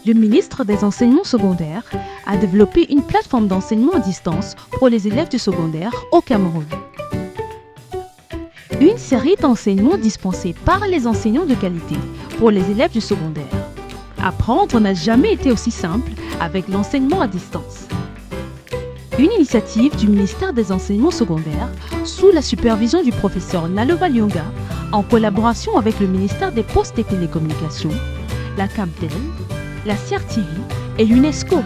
le ministre des Enseignements secondaires a développé une plateforme d'enseignement à distance pour les élèves du secondaire au Cameroun. Une série d'enseignements dispensés par les enseignants de qualité pour les élèves du secondaire. Apprendre n'a jamais été aussi simple avec l'enseignement à distance. Une initiative du ministère des Enseignements secondaires sous la supervision du professeur Nalova Lyonga en collaboration avec le ministère des Postes et Télécommunications, la CAMTEL, la CRTV et l'UNESCO.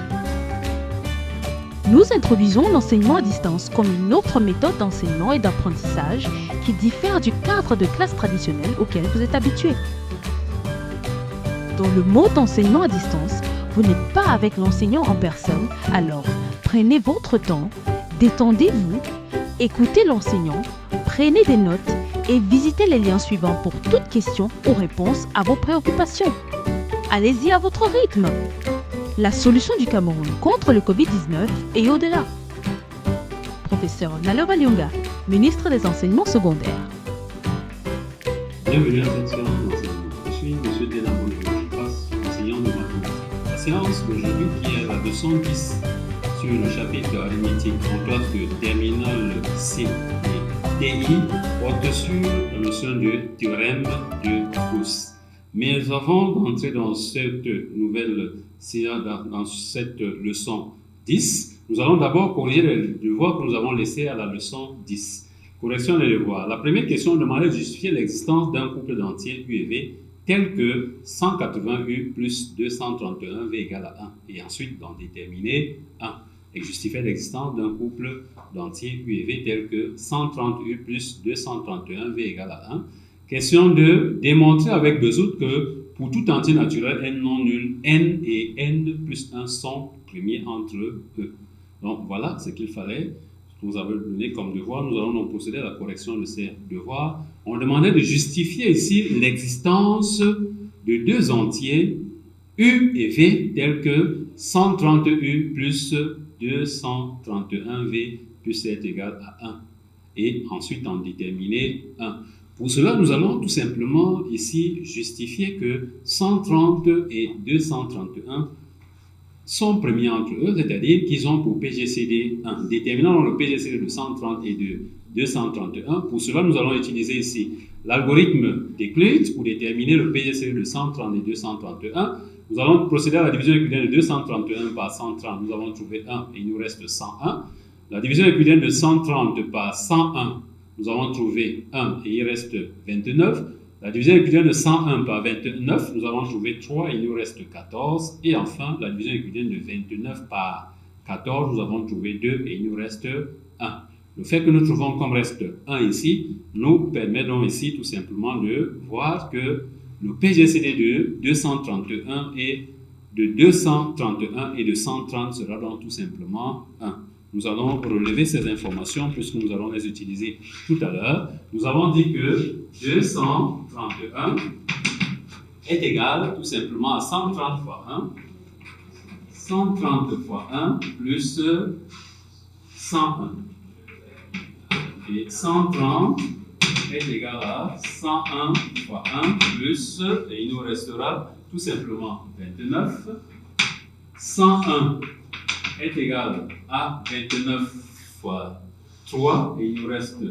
Nous introduisons l'enseignement à distance comme une autre méthode d'enseignement et d'apprentissage qui diffère du cadre de classe traditionnel auquel vous êtes habitué. Dans le mode d'enseignement à distance, vous n'êtes pas avec l'enseignant en personne, alors prenez votre temps, détendez-vous, écoutez l'enseignant, prenez des notes et visitez les liens suivants pour toute question ou réponse à vos préoccupations. Allez-y à votre rythme. La solution du Cameroun contre le Covid-19 et au-delà. Professeur Nalova Lyonga, ministre des Enseignements secondaires. Bienvenue à cette séance d'enseignement. Je suis M. Denabo, je passe enseignant de mathématiques. La séance d'aujourd'hui qui est la leçon 10 sur le chapitre arithmétique en classe de terminale C et TI porte sur la notion de théorème de Gauss. Mais avant d'entrer dans cette nouvelle séance, dans cette leçon 10, nous allons d'abord corriger les devoirs que nous avons laissés à la leçon 10. Correction des devoirs. La première question demandait de justifier l'existence d'un couple d'entiers U et V tel que 180U plus 231V égale à 1 et ensuite d'en déterminer 1 et justifier l'existence d'un couple d'entiers U et V tel que 130U plus 231V égale à 1. Question 2, démontrer avec deux autres que pour tout entier naturel n non nul, n et n plus 1 sont premiers entre eux. Donc voilà ce qu'il fallait, ce que vous avez donné comme devoir. Nous allons donc procéder à la correction de ces devoirs. On demandait de justifier ici l'existence de deux entiers U et V tels que 130U plus 231V plus est égal à 1 et ensuite en déterminer 1. Pour cela, nous allons tout simplement ici justifier que 130 et 231 sont premiers entre eux, c'est-à-dire qu'ils ont pour PGCD 1. Déterminant le PGCD de 130 et de 231. Pour cela, nous allons utiliser ici l'algorithme d'Euclide pour déterminer le PGCD de 130 et 231. Nous allons procéder à la division euclidienne de 231 par 130. Nous avons trouvé 1 et il nous reste 101. La division euclidienne de 130 par 101. Nous avons trouvé 1 et il reste 29. La division euclidienne de 101 par 29, nous avons trouvé 3 et il nous reste 14. Et enfin, la division euclidienne de 29 par 14, nous avons trouvé 2 et il nous reste 1. Le fait que nous trouvons comme reste 1 ici, nous permet donc ici tout simplement de voir que le PGCD de 231 et de 231 et de 130 sera donc tout simplement 1. Nous allons relever ces informations puisque nous allons les utiliser tout à l'heure. Nous avons dit que 231 est égal tout simplement à 130 fois 1. 130 fois 1 plus 101. Et 130 est égal à 101 fois 1 plus, et il nous restera tout simplement 29. 101 est égal à 29 fois 3 et il nous reste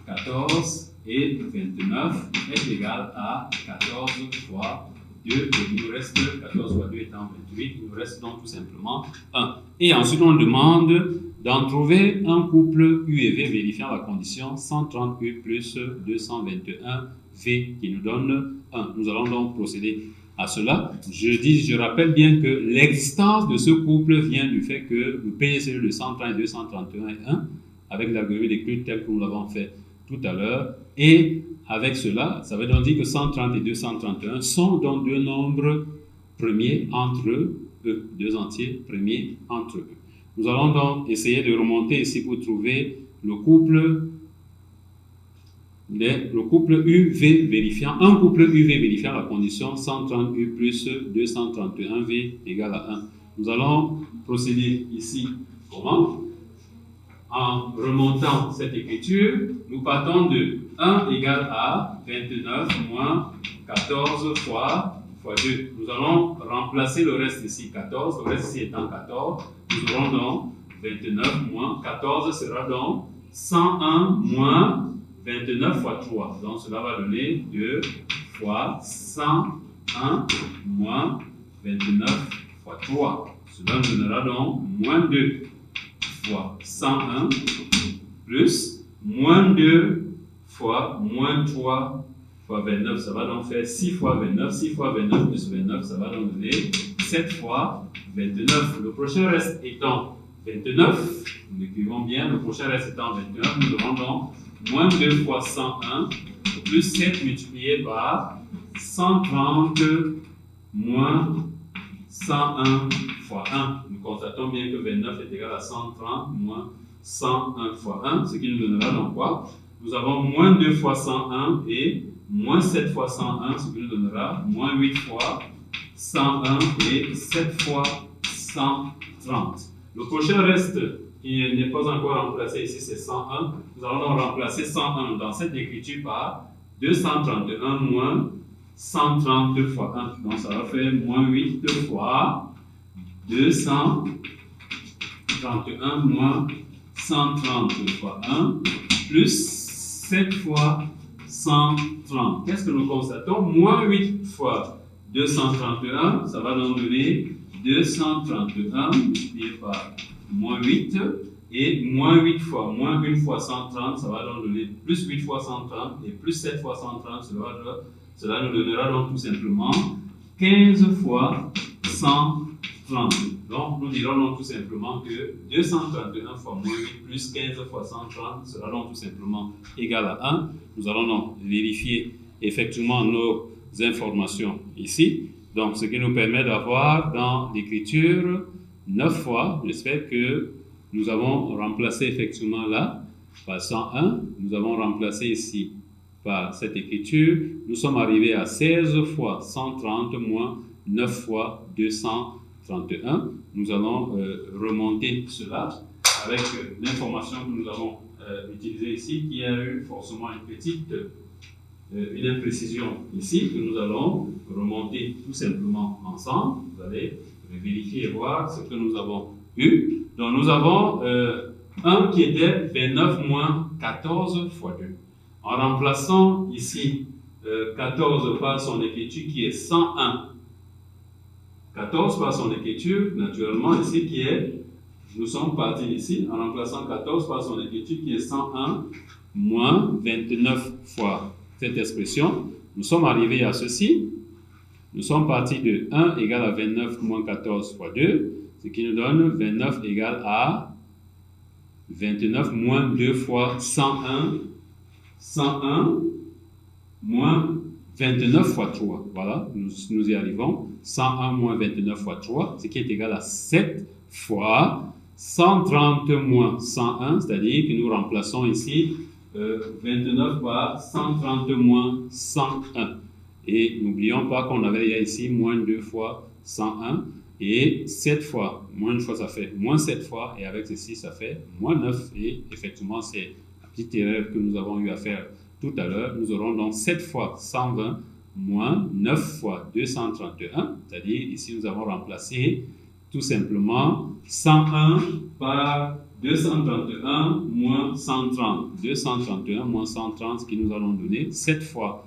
14 et 29 est égal à 14 fois 2 et il nous reste 14 fois 2 étant 28, il nous reste donc tout simplement 1. Et ensuite on demande d'en trouver un couple U et V vérifiant la condition 130U plus 221V qui nous donne 1. Nous allons donc procéder à cela. Je rappelle bien que l'existence de ce couple vient du fait que le PGCD de 130 et 231 est 1 avec l'algorithme d'Euclide tel que nous l'avons fait tout à l'heure. Et avec cela, ça veut donc dire que 130 et 231 sont donc deux nombres premiers entre eux, deux entiers premiers entre eux. Nous allons donc essayer de remonter ici pour trouver le couple UV vérifiant, un couple UV vérifiant la condition 130U plus 231V égale à 1. Nous allons procéder ici comment? En remontant cette écriture, nous partons de 1 égale à 29 moins 14 fois fois 2. Nous allons remplacer le reste ici, 14. Le reste ici étant 14. Nous aurons donc 29 moins 14 sera donc 101 moins 29 fois 3. Donc cela va donner 2 fois 101 moins 29 fois 3. Cela nous donnera donc moins 2 fois 101 plus moins 2 fois moins 3 fois 29. Ça va donc faire 6 fois 29. 6 fois 29 plus 29, ça va donc donner 7 fois 29. Le prochain reste étant 29. Nous l'écrivons bien. Le prochain reste étant 29. Nous aurons donc moins 2 fois 101 plus 7 multiplié par 130 moins 101 fois 1. Nous constatons bien que 29 est égal à 130 moins 101 fois 1, ce qui nous donnera donc quoi? Nous avons moins 2 fois 101 et moins 7 fois 101, ce qui nous donnera moins 8 fois 101 et 7 fois 130. Le prochain reste qui n'est pas encore remplacé ici, c'est 101. Nous allons donc remplacer 101 dans cette écriture par 231 moins 130 fois 1. Donc ça va faire moins 8 fois 231 moins 130 fois 1 plus 7 fois 130. Qu'est-ce que nous constatons? Moins 8 fois 231, ça va donc donner 231 multiplié par moins 8. Et moins 8 fois moins 1 fois 130, ça va donc donner plus 8 fois 130 et plus 7 fois 130, cela nous donnera donc tout simplement 15 fois 130. Donc nous dirons donc tout simplement que 231 fois moins 8 plus 15 fois 130 sera donc tout simplement égal à 1. Nous allons donc vérifier effectivement nos informations ici. Donc ce qui nous permet d'avoir dans l'écriture 9 fois, j'espère que nous avons remplacé effectivement là par 101, nous avons remplacé ici par cette écriture, nous sommes arrivés à 16 fois 130 moins 9 fois 231. Nous allons remonter cela avec l'information que nous avons utilisée ici, qui a eu forcément une imprécision ici, que nous allons remonter tout simplement ensemble. Vous allez vérifier et voir ce que nous avons eu. Donc nous avons 1 qui était 29 moins 14 fois 2. En remplaçant ici 14 par son écriture qui est 101. 14 par son écriture, naturellement, ici qui est, nous sommes partis ici, en remplaçant 14 par son écriture qui est 101 moins 29 fois cette expression. Nous sommes arrivés à ceci. Nous sommes partis de 1 égale à 29 moins 14 fois 2, ce qui nous donne 29 égale à 29 moins 2 fois 101, 101 moins 29 fois 3. Voilà, nous y arrivons. 101 moins 29 fois 3, ce qui est égal à 7 fois 130 moins 101, c'est-à-dire que nous remplaçons ici 29 par 130 moins 101. Et n'oublions pas qu'on avait ici moins 2 fois 101 et 7 fois. Moins une fois, ça fait moins 7 fois et avec ceci, ça fait moins 9. Et effectivement, c'est la petite erreur que nous avons eu à faire tout à l'heure. Nous aurons donc 7 fois 120 moins 9 fois 231. C'est-à-dire, ici, nous avons remplacé tout simplement 101 par 231 moins 130. 231 moins 130, ce qui nous allons donner 7 fois.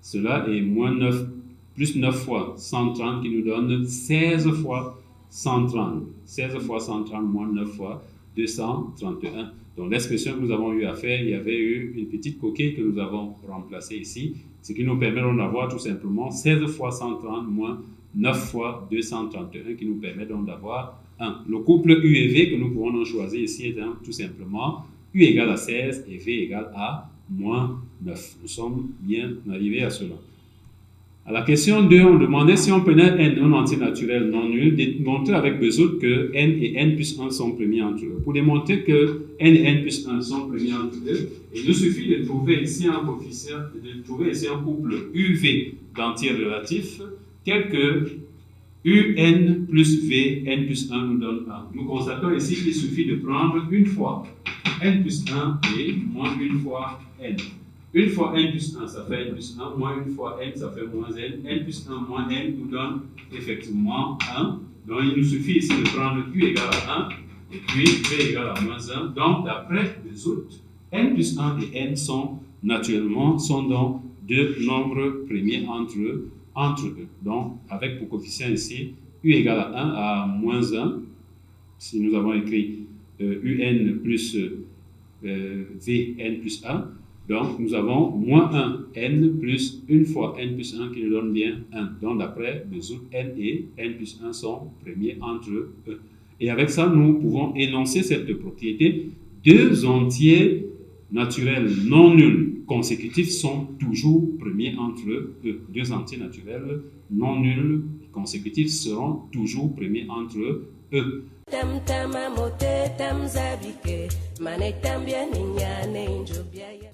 Cela est moins 9, plus 9 fois 130 qui nous donne 16 fois 130. 16 fois 130 moins 9 fois 231. Donc l'expression que nous avons eu à faire, il y avait eu une petite coquille que nous avons remplacée ici, ce qui nous permet d'avoir tout simplement 16 fois 130 moins 9 fois 231 qui nous permet donc d'avoir 1. Le couple U et V que nous pouvons donc choisir ici est tout simplement U égale à 16 et V égale à moins 9. Nous sommes bien arrivés à cela. À la question 2, on demandait si on prenait n un entier naturel non nul, démontrer avec Bezout que n et n plus 1 sont premiers entre eux. Pour démontrer que n et n plus 1 sont premiers entre eux, il nous suffit de trouver ici un coefficient, de trouver ici un couple UV d'entiers relatifs tel que UN plus V, n plus 1 nous donne 1. Nous constatons ici qu'il suffit de prendre une fois n plus 1 et moins une fois n. Une fois n plus 1, ça fait n plus 1, moins une fois n, ça fait moins n. N plus 1 moins n nous donne effectivement 1. Donc il nous suffit ici de prendre u égale à 1 et puis v égale à moins 1. Donc d'après Bezout, n plus 1 et n sont donc deux nombres premiers entre eux. Donc avec pour coefficient ici, u égale à 1 à moins 1, si nous avons écrit un plus vn plus 1, donc nous avons moins 1 n plus 1 fois n plus 1 qui nous donne bien 1. Donc d'après Bezout, n et n plus 1 sont premiers entre eux. Et avec ça, nous pouvons énoncer cette propriété. Deux entiers naturels non nuls consécutifs sont toujours premiers entre eux. Deux entiers naturels non nuls consécutifs seront toujours premiers entre eux.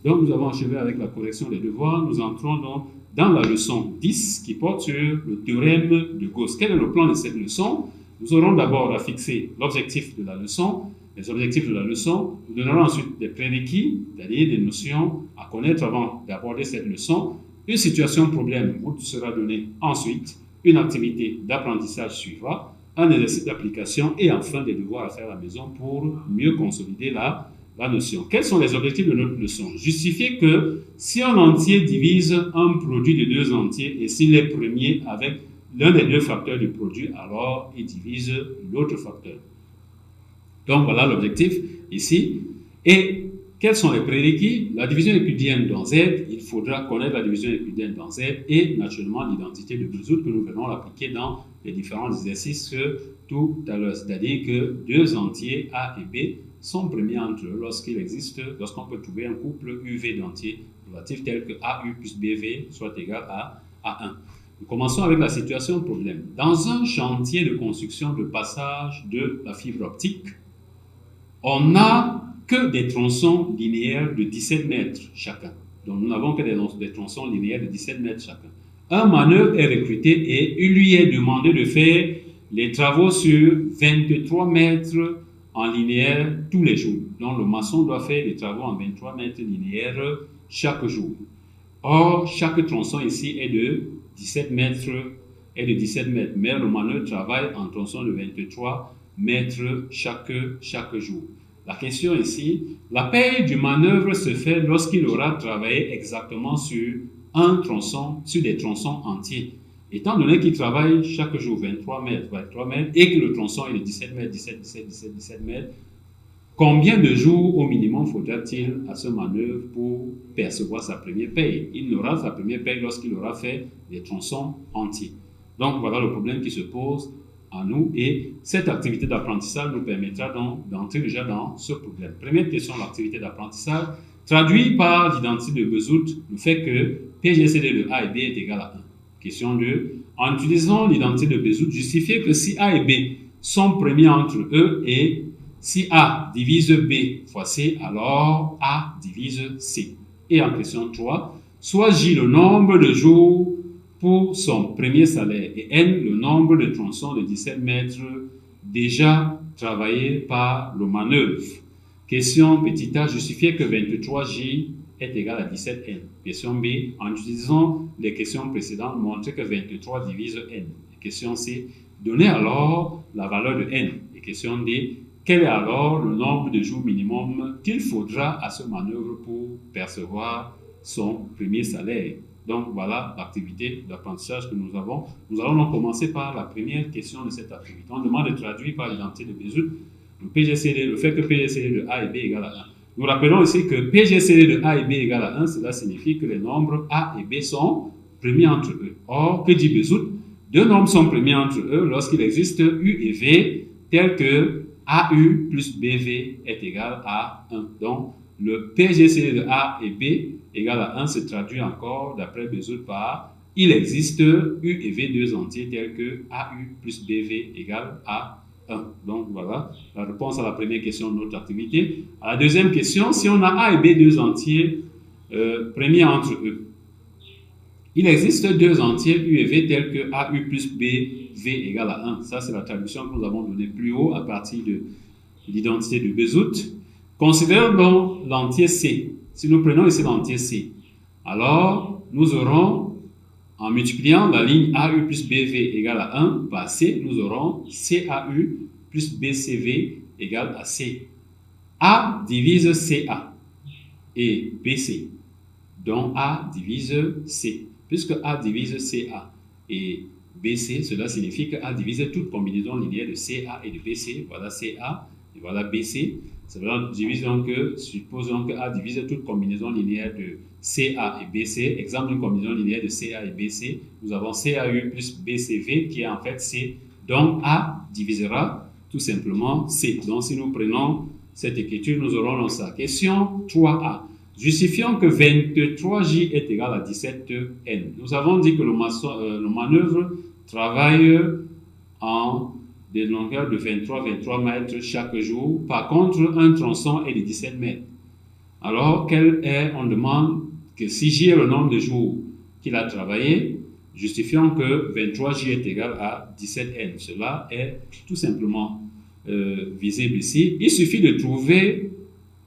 Donc nous avons achevé avec la correction des devoirs. Nous entrons donc dans la leçon 10 qui porte sur le théorème de Gauss. Quel est le plan de cette leçon? Nous aurons d'abord à fixer l'objectif de la leçon, les objectifs de la leçon. Nous donnerons ensuite des prérequis, c'est-à-dire des notions à connaître avant d'aborder cette leçon. Une situation problème vous sera donnée ensuite. Une activité d'apprentissage suivra, un exercice d'application et enfin des devoirs à faire à la maison pour mieux consolider la notion. Quels sont les objectifs de notre leçon? Justifier que si un entier divise un produit de deux entiers et s'il est premier avec l'un des deux facteurs du produit, alors il divise l'autre facteur. Donc voilà l'objectif ici. Et quels sont les prérequis? La division euclidienne dans Z, il faudra connaître la division euclidienne dans Z et naturellement l'identité de Bezout que nous venons l'appliquer dans les différents exercices tout à l'heure. C'est-à-dire que deux entiers A et B sont premiers entre eux lorsqu'on peut trouver un couple UV d'entiers relatifs tel que AU plus BV soit égal à A1. Nous commençons avec la situation problème. Dans un chantier de construction de passage de la fibre optique, on n'a que des tronçons linéaires de 17 mètres chacun. Donc nous n'avons que des tronçons linéaires de 17 mètres chacun. Un manœuvre est recruté et il lui est demandé de faire les travaux sur 23 mètres en linéaire tous les jours. Donc le maçon doit faire les travaux en 23 mètres linéaires chaque jour. Or, chaque tronçon ici est de 17 mètres, mais le manœuvre travaille en tronçon de 23 mètres chaque jour. La question ici, la paye du manœuvre se fait lorsqu'il aura travaillé exactement sur des tronçons entiers. Étant donné qu'il travaille chaque jour 23 mètres, et que le tronçon est de 17 mètres, 17 mètres, combien de jours au minimum faudra-t-il à ce manœuvre pour percevoir sa première paye? Il n'aura sa première paye lorsqu'il aura fait des tronçons entiers. Donc voilà le problème qui se pose à nous et cette activité d'apprentissage nous permettra donc d'entrer déjà dans ce problème. Première question, l'activité d'apprentissage traduit par l'identité de Bezout le fait que PGCD de A et B est égal à 1. Question 2. En utilisant l'identité de Bezout, justifier que si A et B sont premiers entre eux et si A divise B fois C, alors A divise C. Et en question 3, soit J le nombre de jours pour son premier salaire et N le nombre de tronçons de 17 mètres déjà travaillés par le manœuvre. Question petit a, justifier que 23J est égal à 17N. Question B, en utilisant les questions précédentes, montrer que 23 divise N. Question C, donner alors la valeur de N. Et question D, quel est alors le nombre de jours minimum qu'il faudra à ce manœuvre pour percevoir son premier salaire? Donc voilà l'activité d'apprentissage que nous avons. Nous allons donc commencer par la première question de cette activité. On demande de traduire par l'identité de Bezout le fait que PGCD de A et B égale à 1. Nous rappelons ici que PGCD de A et B égale à 1, cela signifie que les nombres A et B sont premiers entre eux. Or, que dit Bezout? Deux nombres sont premiers entre eux lorsqu'il existe U et V tels que AU plus BV est égal à 1. Donc, le PGCD de A et B égale à 1 se traduit encore, d'après Bezout, par il existe U et V deux entiers tels que AU plus BV égale à 1. Donc voilà la réponse à la première question de notre activité. À la deuxième question, si on a A et B deux entiers premiers entre eux, il existe deux entiers U et V tels que AU plus BV égale à 1. Ça, c'est la traduction que nous avons donnée plus haut à partir de l'identité de Bezout. Considérons donc l'entier C. Si nous prenons ici l'entier C, Alors, nous aurons, en multipliant la ligne AU plus BV égale à 1 par C, nous aurons CAU plus BCV égale à C. A divise CA et BC. Donc A divise C. Puisque A divise CA et BC, cela signifie que A divise toute combinaison linéaire de CA et de BC. Voilà CA et voilà BC. Cela divise donc, supposons que A divise toute combinaison linéaire de CA et BC. Exemple d'une combinaison linéaire de CA et BC. Nous avons CAU plus BCV qui est en fait C. Donc A divisera tout simplement C. Donc si nous prenons cette écriture, nous aurons dans sa question 3A. Justifions que 23J est égal à 17N. Nous avons dit que le manœuvre travaille en des longueurs de 23 mètres chaque jour. Par contre, un tronçon est de 17 mètres. Alors, on demande que si J est le nombre de jours qu'il a travaillé, justifions que 23J est égal à 17N. Cela est tout simplement visible ici. Il suffit de trouver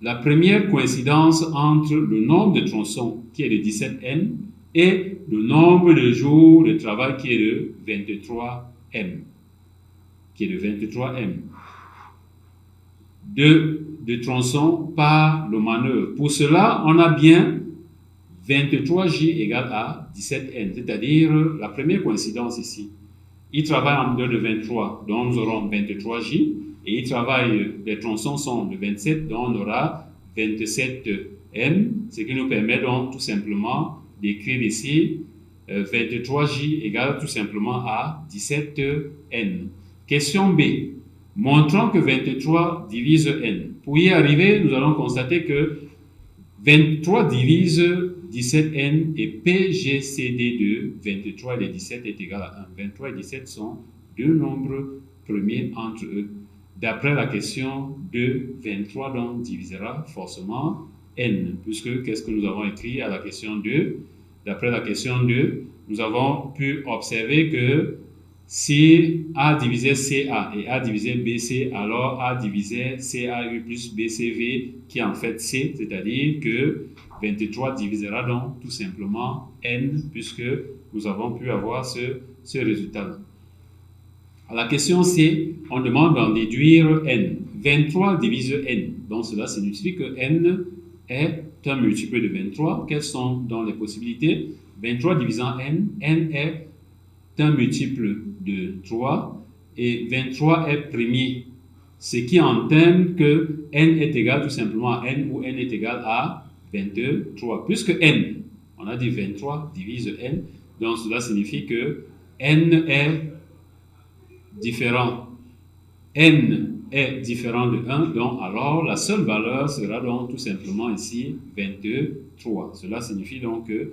la première coïncidence entre le nombre de tronçons qui est de 17N et le nombre de jours de travail qui est de 23M. De tronçons par le manœuvre. Pour cela, on a bien 23J égale à 17N, c'est-à-dire la première coïncidence ici. Il travaille en hauteur de 23, donc nous aurons 23J. Et les tronçons sont de 27, donc on aura 27M, ce qui nous permet donc tout simplement d'écrire ici 23J égale tout simplement à 17N. Question B. Montrons que 23 divise N. Pour y arriver, nous allons constater que 23 divise 17N et PGCD de 23 et 17 est égal à 1. 23 et 17 sont deux nombres premiers entre eux. D'après la question 2, 23 donc divisera forcément N, puisque qu'est-ce que nous avons écrit à la question 2? D'après la question 2, nous avons pu observer que si A divisait CA et A divisait BC, alors A divisait CAU plus BCV qui est en fait C, c'est-à-dire que 23 divisera donc tout simplement N, puisque nous avons pu avoir ce résultat-là. À la question C, on demande d'en déduire N. 23 divise N. Donc cela signifie que N est un multiple de 23. Quelles sont donc les possibilités? 23 divisant N. N est un multiple de 3 et 23 est premier. Ce qui entame que N est égal tout simplement à N ou N est égal à 23. Puisque N, on a dit 23 divise N, donc cela signifie que N est différent. N est différent de 1, donc alors la seule valeur sera donc tout simplement ici 23. Cela signifie donc que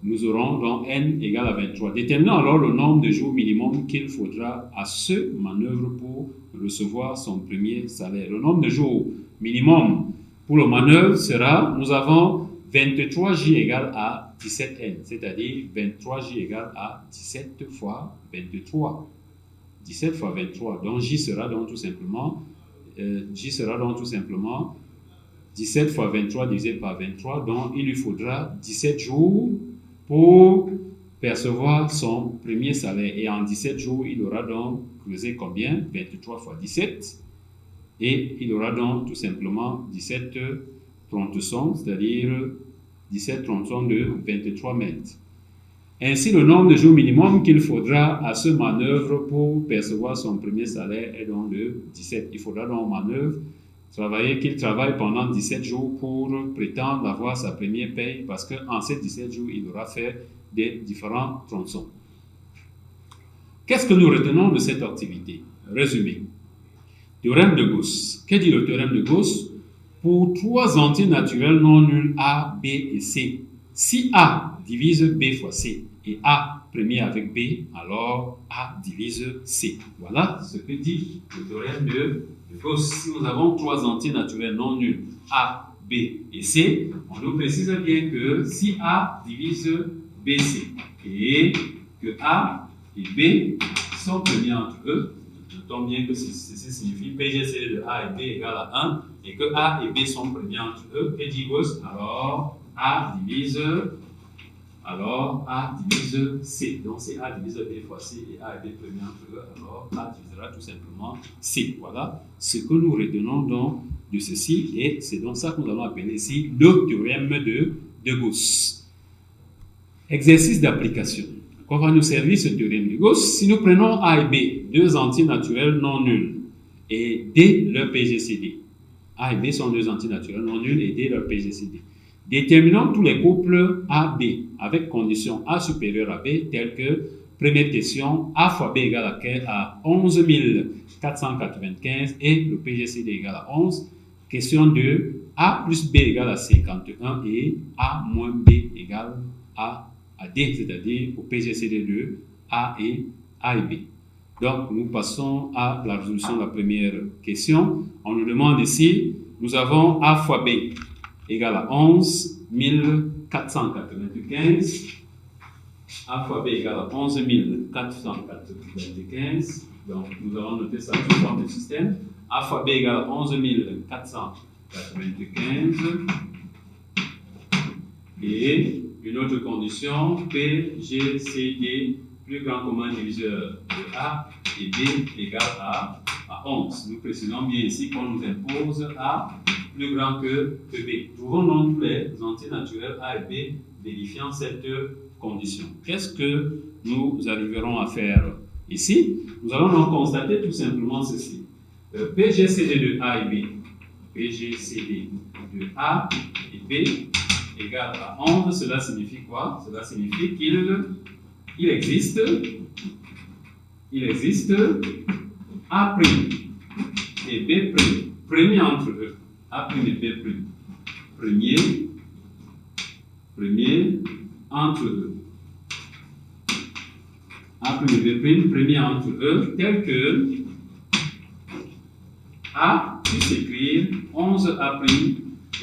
nous aurons donc N égale à 23. Déterminons alors le nombre de jours minimum qu'il faudra à ce manœuvre pour recevoir son premier salaire. Le nombre de jours minimum pour le manœuvre sera, nous avons 23J égale à 17N, c'est-à-dire 23J égale à 17 fois 23. 17 fois 23, donc J sera donc tout simplement 17 fois 23 divisé par 23, donc il lui faudra 17 jours pour percevoir son premier salaire. Et en 17 jours, il aura donc creusé combien? 23 fois 17. Et il aura donc tout simplement 17 tronçons, c'est-à-dire 17 tronçons de 23 mètres. Ainsi, le nombre de jours minimum qu'il faudra à ce manœuvre pour percevoir son premier salaire est donc de 17. Il faudra donc manœuvre qu'il travaille pendant 17 jours pour prétendre avoir sa première paye, parce qu'en ces 17 jours, il aura fait des différents tronçons. Qu'est-ce que nous retenons de cette activité? Résumé. Théorème de Gauss. Que dit le théorème de Gauss? Pour trois entiers naturels non nuls A, B et C, si A divise B fois C et A premier avec B, alors A divise C. Voilà ce que dit le théorème de Gauss. Si nous avons trois entiers naturels non nuls, A, B et C, on nous précise bien que si A divise BC et que A et B sont premiers entre eux, notons bien que ceci signifie PGCD de A et B égale à 1 et que A et B sont premiers entre eux, et dit Gauss, alors A divise, alors A divise C. Donc c'est A divise B fois C et A et B premier entre eux, alors A divisera tout simplement C. Voilà ce que nous retenons donc de ceci et c'est donc ça que nous allons appeler ici le théorème de Gauss. Exercice d'application. Qu'on va nous servir ce théorème de Gauss. Si nous prenons A et B, deux entiers naturels non nuls, et D leur PGCD. A et B sont deux entiers naturels non nuls et D leur PGCD. Déterminons tous les couples A, B avec condition A supérieure à B, telles que, première question, A fois B égale à 11 495 et le PGCD égale à 11. Question 2, A plus B égale à 51 et A moins B égale à D, c'est-à-dire au PGCD de A et B. Donc, nous passons à la résolution de la première question. On nous demande ici, nous avons A fois B égale à 11 495. A fois B égale à 11 495. Donc, nous allons noter ça sous forme de système. A fois B égale à 11 495. Et une autre condition, P, G, C, D, plus grand commun diviseur de A et B égale à 11. Nous précisons bien ici qu'on nous impose A plus grand que B. Trouvons donc tous les entiers naturels A et B vérifiant cette condition. Qu'est-ce que nous arriverons à faire ici? Nous allons donc constater tout simplement ceci. PGCD de A et B, PGCD de A et B égale à 11, cela signifie quoi? Cela signifie qu'il existe A' et B', premier entre eux, A' et B', premier entre eux, A' et B', premier entre eux, tel que A puisse écrire 11A'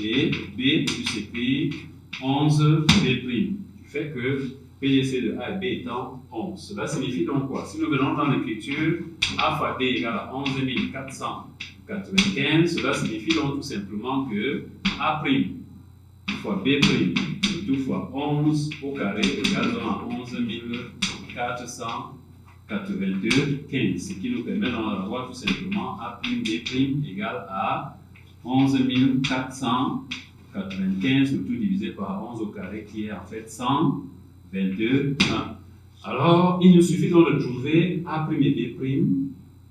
et B puisse écrire 11B', du fait que PGC de A et B étant 11. Cela signifie donc quoi? Si nous venons dans l'écriture, A fois D égale à 11 495, cela signifie donc tout simplement que A' fois B' tout fois 11 au carré égale à 11 495, ce qui nous permet d'avoir tout simplement A' B' égale à 11 495, le tout divisé par 11 au carré qui est en fait 122. Alors, il nous suffit donc de trouver A' et B',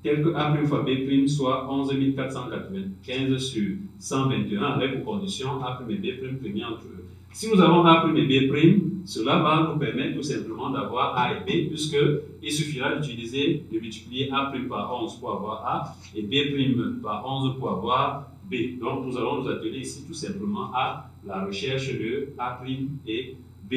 tel que A' fois B' soit 11 495 sur 121 avec pour condition A' et B' premier entre eux. Si nous avons A' et B', cela va nous permettre tout simplement d'avoir A et B, puisqu'il suffira de multiplier A' par 11 pour avoir A et B' par 11 pour avoir B. Donc, nous allons nous atteler ici tout simplement à la recherche de A' et B'.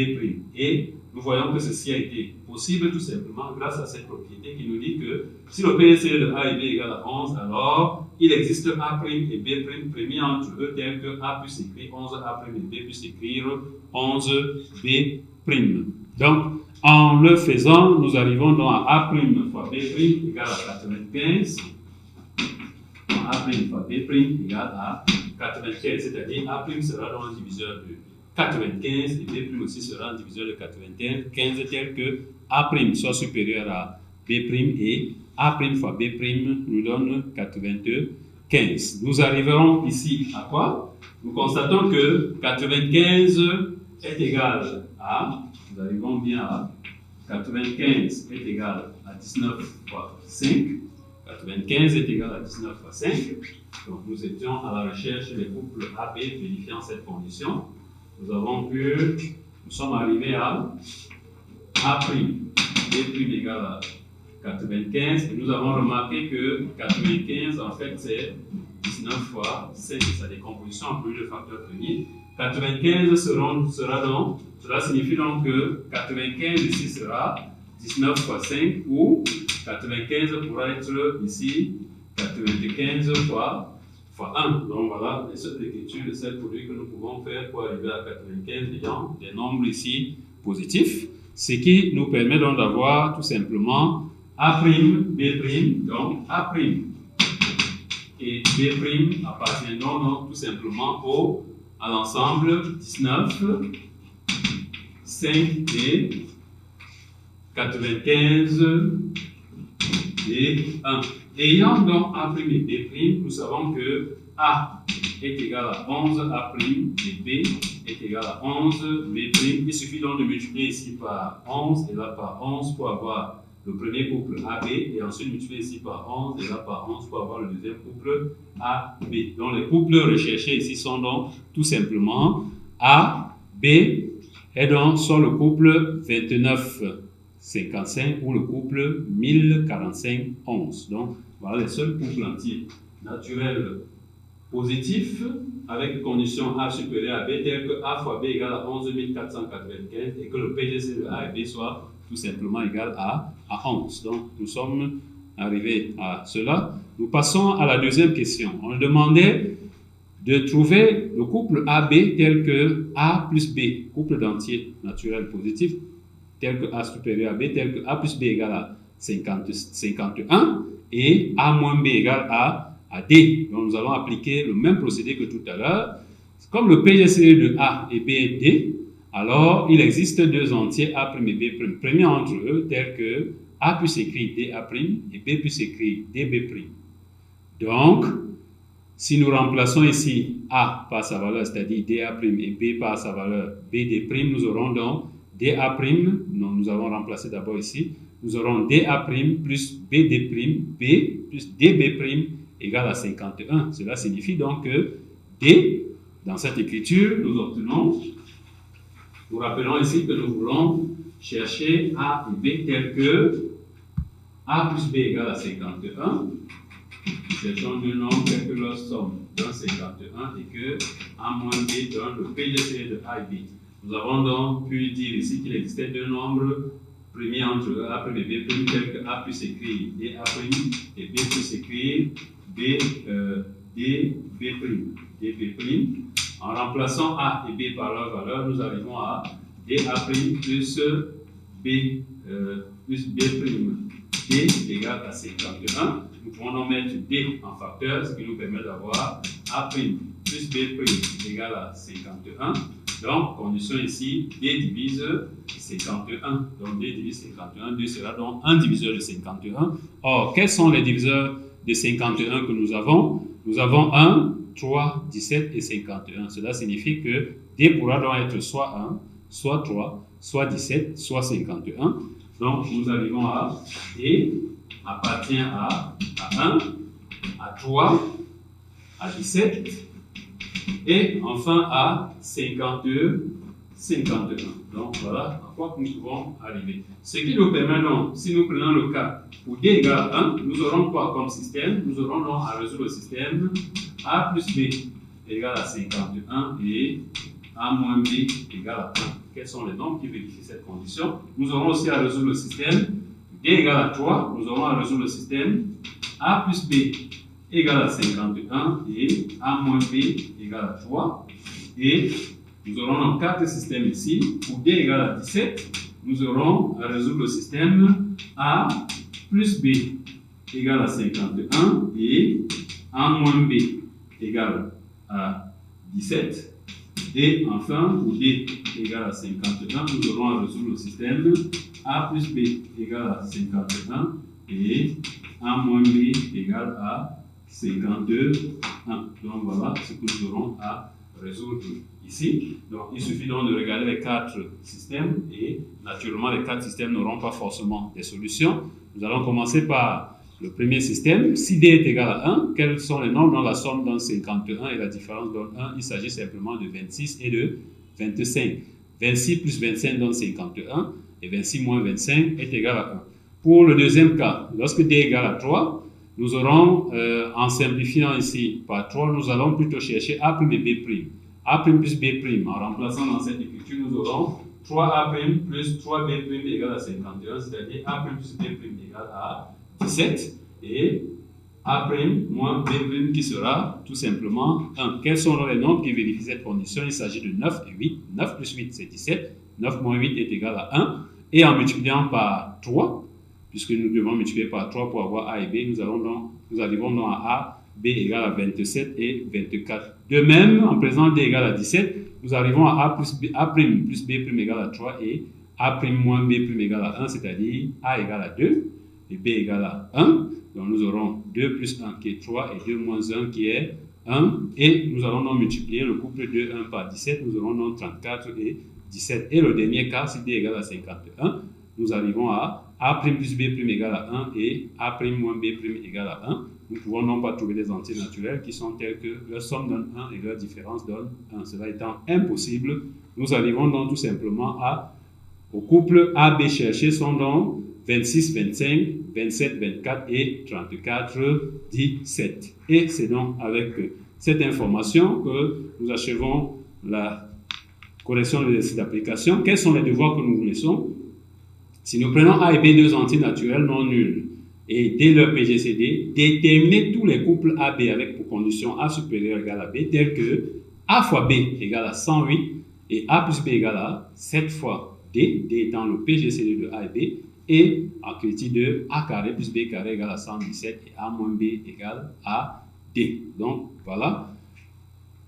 Et nous voyons que ceci a été possible tout simplement grâce à cette propriété qui nous dit que si le PGCD de A et B égale à 11, alors il existe A' et B' premier entre eux tel que A puisse écrire 11A' et B puisse écrire 11B'. Donc, en le faisant, nous arrivons donc à A' fois B' égale à 95. A' fois B' égale à 95, c'est-à-dire A' sera donc un diviseur de 95 et B' aussi sera un diviseur de 95 tel que A' soit supérieur à B' et A' fois B' nous donne 95. Nous arriverons ici à quoi? Nous constatons que 95 est égal à, nous arrivons bien à 95 est égal à 19 fois 5. 95 est égal à 19 fois 5. Donc nous étions à la recherche des couples AB vérifiant cette condition. Nous sommes arrivés à A', B' égale à 95 et nous avons remarqué que 95 en fait c'est 19 fois 5, sa décomposition en plus de facteurs premiers. 95 cela signifie donc que 95 ici sera 19 fois 5 ou 95 pourra être ici 95 fois 1. Donc voilà les seules écritures de ces produits que nous pouvons faire pour arriver à 95 ayant des nombres ici positifs, ce qui nous permet donc d'avoir tout simplement A', B', donc A' et B' appartiennent donc tout simplement à l'ensemble 19, 5D, 95 et 1. Ayant donc A' et B', nous savons que A est égal à 11, A' et B est égal à 11, B'. Il suffit donc de multiplier ici par 11 et là par 11 pour avoir le premier couple AB et ensuite multiplier ici par 11 et là par 11 pour avoir le deuxième couple AB. Donc les couples recherchés ici sont donc tout simplement A, B et donc soit le couple 29, 55 ou le couple 1045, 11. Donc voilà les seuls couples entiers naturels positifs avec condition A supérieure à B tel que A fois B égale à 11 495 et que le PGC de A et B soit tout simplement égal à 11. Donc nous sommes arrivés à cela. Nous passons à la deuxième question. On demandait de trouver le couple AB tel que A plus B, couple d'entiers naturels positifs, tel que A supérieur à B, tel que A plus B égale à 51 et A moins B égale à D. Donc nous allons appliquer le même procédé que tout à l'heure. Comme le PGCE de A et B est D, alors il existe deux entiers A' et B'. Premier entre eux, tel que A puisse écrire DA' et B puisse écrire DB'. Donc, si nous remplaçons ici A par sa valeur, c'est-à-dire DA' et B par sa valeur BD', nous aurons donc DA', nous avons remplacé d'abord ici, nous aurons DA' plus BD', B plus DB' égale à 51. Cela signifie donc que D, dans cette écriture, nous obtenons, nous rappelons ici que nous voulons chercher A et B tel que A plus B égale à 51. Nous cherchons deux nombres tels que leur somme donne 51 et que A moins B donne le PGCE de A et B. Nous avons donc pu dire ici qu'il existait deux nombres premiers entre eux, A' et B', tels que A puisse écrire DA' et B puisse écrire DB'. En remplaçant A et B par leur valeur, nous arrivons à DA' plus B plus B'. D égale à 51. Nous pouvons donc mettre D en facteur, ce qui nous permet d'avoir A' plus B' égale à 51. Donc, condition ici, D divise 51. Donc, D divise 51. 2 sera donc un diviseur de 51. Or, quels sont les diviseurs de 51 que nous avons? Nous avons 1, 3, 17 et 51. Cela signifie que D pourra donc être soit 1, soit 3, soit 17, soit 51. Donc, nous arrivons à D appartient à 1, à 3, à 17 et enfin à 52, 51. Donc, voilà à quoi nous pouvons arriver. Ce qui nous permet donc, si nous prenons le cas où D égale 1, nous aurons quoi comme système? Nous aurons donc à résoudre le système A plus B égale à 51 et A moins B égale à 1. Quels sont les nombres qui vérifient cette condition? Nous aurons aussi à résoudre le système D égale à 3. Nous aurons à résoudre le système A plus B égale à 51 et A moins B égale à 3. Et nous aurons donc 4 systèmes ici. Pour D égale à 17, nous aurons à résoudre le système A plus B égale à 51 et A moins B égale à 17. Et enfin, pour D égale à 51, nous aurons à résoudre le système A plus B égale à 51 et A moins B égale à 52. Donc voilà ce que nous aurons à résoudre ici. Donc il suffit donc de regarder les 4 systèmes et naturellement les 4 systèmes n'auront pas forcément des solutions. Nous allons commencer par le premier système. Si D est égal à 1, quels sont les nombres dont la somme donne 51 et la différence donne 1? Il s'agit simplement de 26 et de 25. 26 plus 25 donne 51 et 26 moins 25 est égal à 1. Pour le deuxième cas, lorsque D est égal à 3, nous aurons, en simplifiant ici par 3, nous allons plutôt chercher A' et B'. A' plus B'. En remplaçant dans cette écriture, nous aurons 3A' plus 3B' égale à 51, c'est-à-dire A' plus B' égale à 17 et A' moins B' qui sera tout simplement 1. Quels sont les nombres qui vérifient cette condition? Il s'agit de 9 et 8. 9 plus 8, c'est 17. 9 moins 8 est égal à 1. Et en multipliant par 3, puisque nous devons multiplier par 3 pour avoir A et B, nous arrivons donc à A B égale à 27 et 24. De même, en présent D égale à 17, nous arrivons à A prime plus B prime égale à 3 et A prime moins B prime égale à 1, c'est-à-dire A égale à 2 et B égale à 1. Donc nous aurons 2 plus 1 qui est 3 et 2 moins 1 qui est 1. Et nous allons donc multiplier le couple de 1 par 17. Nous aurons donc 34 et 17. Et le dernier cas, si D égale à 51, nous arrivons à A' plus B' égale à 1 et A' moins B' égale à 1. Nous pouvons non pas trouver des entiers naturels qui sont tels que leur somme donne 1 et leur différence donne 1. Cela étant impossible, nous arrivons donc tout simplement au couple AB cherché sont donc 26, 25, 27, 24 et 34, 17. Et c'est donc avec cette information que nous achevons la correction de l'exercice d'application. Quels sont les devoirs que nous vous laissons? Si nous prenons A et B, deux entiers naturels non nuls, et dès leur PGCD, déterminer tous les couples AB avec pour condition A supérieur égale à B, tels que A fois B égale à 108 et A plus B égale à 7 fois D, D étant le PGCD de A et B, et en critique de A carré plus B carré égale à 117 et A moins B égale à D. Donc voilà.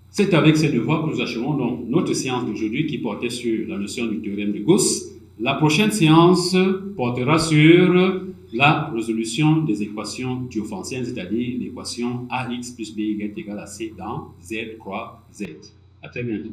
C'est avec ces devoirs que nous achevons donc notre séance d'aujourd'hui qui portait sur la notion du théorème de Gauss. La prochaine séance portera sur la résolution des équations diophantiennes, c'est-à-dire l'équation AX plus BY égale à C dans Z croix Z. À très bientôt.